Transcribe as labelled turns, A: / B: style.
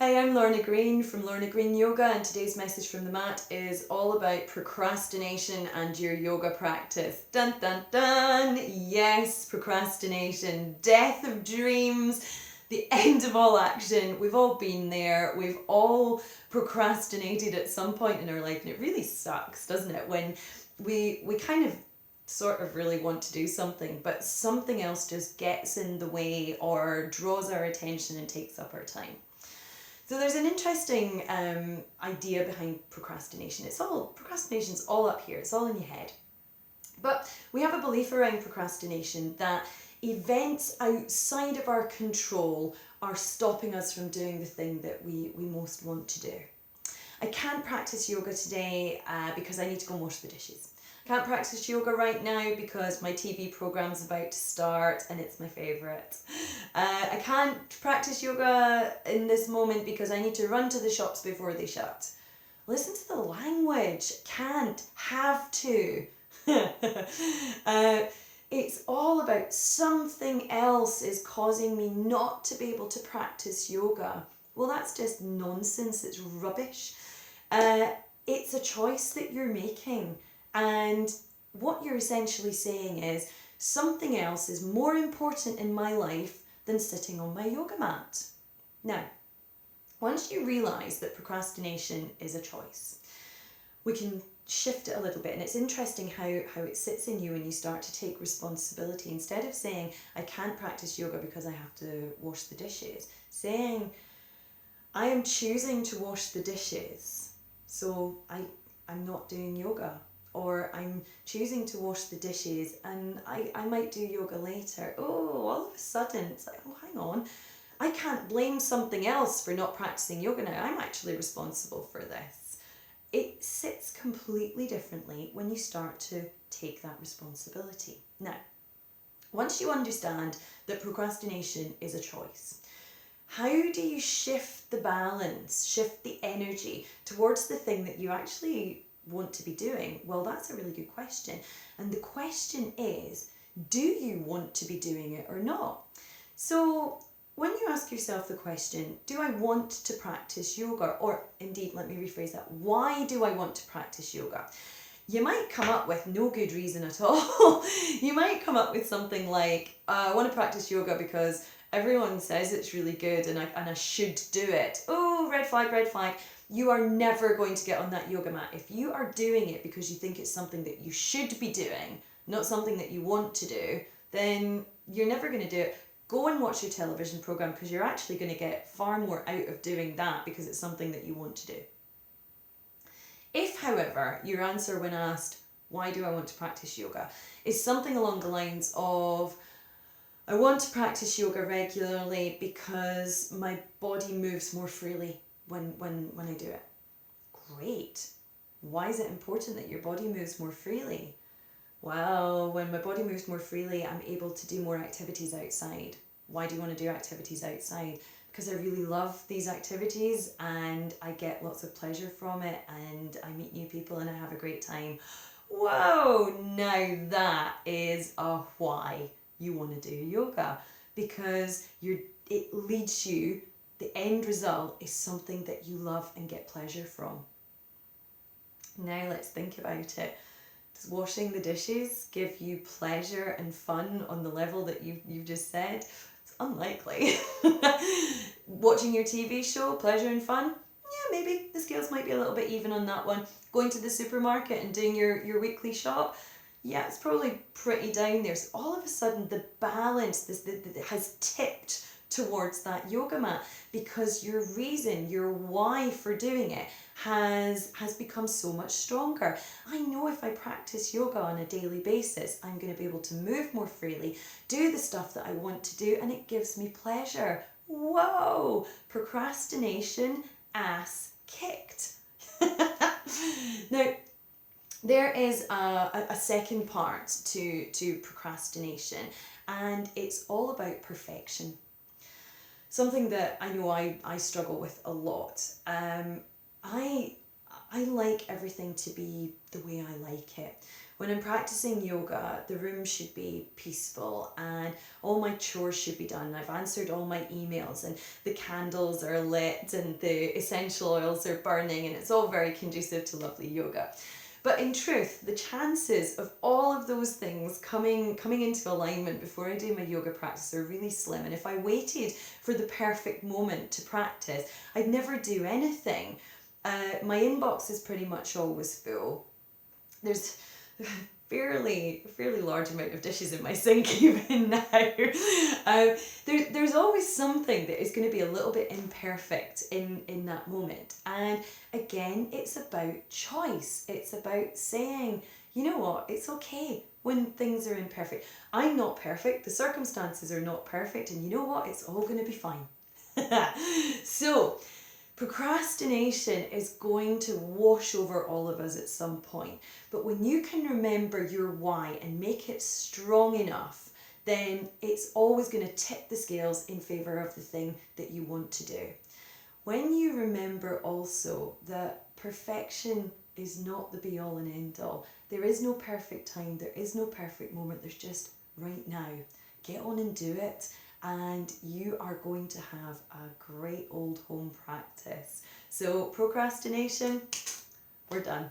A: Hi, I'm Lorna Green from Lorna Green Yoga, and today's message from the mat is all about procrastination and your yoga practice. Dun dun dun! Yes, procrastination, death of dreams, the end of all action. We've all been there. We've all procrastinated at some point in our life, and it really sucks, doesn't it? When we kind of sort of really want to do something, but something else just gets in the way or draws our attention and takes up our time. So there's an interesting idea behind procrastination. Procrastination's all up here, it's all in your head. But we have a belief around procrastination that events outside of our control are stopping us from doing the thing that we most want to do. I can't practice yoga today because I need to go and wash the dishes. Can't practice yoga right now because my TV program's about to start and it's my favourite. I can't practice yoga in this moment because I need to run to the shops before they shut. Listen to the language. Can't, have to. It's all about something else is causing me not to be able to practice yoga. Well, that's just nonsense. It's rubbish. It's a choice that you're making. And what you're essentially saying is something else is more important in my life than sitting on my yoga mat. Now, once you realise that procrastination is a choice, we can shift it a little bit. And it's interesting how it sits in you when you start to take responsibility. Instead of saying, I can't practice yoga because I have to wash the dishes, saying, I am choosing to wash the dishes, so I'm not doing yoga. Or I'm choosing to wash the dishes and I might do yoga later. Oh, all of a sudden it's like, oh, hang on. I can't blame something else for not practicing yoga now. I'm actually responsible for this. It sits completely differently when you start to take that responsibility. Now, once you understand that procrastination is a choice, how do you shift the balance, shift the energy towards the thing that you actually want to be doing? Well, that's a really good question. And the question is, do you want to be doing it or not? So when you ask yourself the question, do I want to practice yoga? Or indeed, let me rephrase that, why do I want to practice yoga? You might come up with no good reason at all. You might come up with something like, I want to practice yoga because everyone says it's really good and I should do it. Oh, red flag, red flag. You are never going to get on that yoga mat. If you are doing it because you think it's something that you should be doing, not something that you want to do, then you're never going to do it. Go and watch your television program because you're actually going to get far more out of doing that because it's something that you want to do. If, however, your answer when asked, why do I want to practice yoga, is something along the lines of, I want to practice yoga regularly because my body moves more freely when I do it. Great. Why is it important that your body moves more freely? Well, when my body moves more freely, I'm able to do more activities outside. Why do you want to do activities outside? Because I really love these activities and I get lots of pleasure from it and I meet new people and I have a great time. Whoa, now that is a why you want to do yoga, because it leads you, the end result is something that you love and get pleasure from. Now let's think about it. Does washing the dishes give you pleasure and fun on the level that you've just said? It's unlikely. Watching your TV show, pleasure and fun? Yeah, maybe the scales might be a little bit even on that one. Going to the supermarket and doing your weekly shop? Yeah, it's probably pretty down there. So all of a sudden the balance has tipped towards that yoga mat because your reason, your why for doing it has become so much stronger. I know if I practice yoga on a daily basis, I'm going to be able to move more freely, do the stuff that I want to do, and it gives me pleasure. Whoa! Procrastination ass kicked. Now, there is a second part to procrastination, and it's all about perfection. Something that I know I struggle with a lot. I like everything to be the way I like it. When I'm practicing yoga, the room should be peaceful and all my chores should be done. I've answered all my emails and the candles are lit and the essential oils are burning, and it's all very conducive to lovely yoga. But in truth, the chances of all of those things coming into alignment before I do my yoga practice are really slim. And if I waited for the perfect moment to practice, I'd never do anything. My inbox is pretty much always full. There's a fairly large amount of dishes in my sink even now. There's always something that is going to be a little bit imperfect in that moment. And again, it's about choice. It's about saying, you know what, it's okay when things are imperfect. I'm not perfect, the circumstances are not perfect, and you know what, it's all going to be fine. So, procrastination is going to wash over all of us at some point. But when you can remember your why and make it strong enough, then it's always going to tip the scales in favour of the thing that you want to do. When you remember also that perfection is not the be all and end all. There is no perfect time, there is no perfect moment, there's just right now. Get on and do it, and you are going to have a great old home practice. So procrastination, we're done.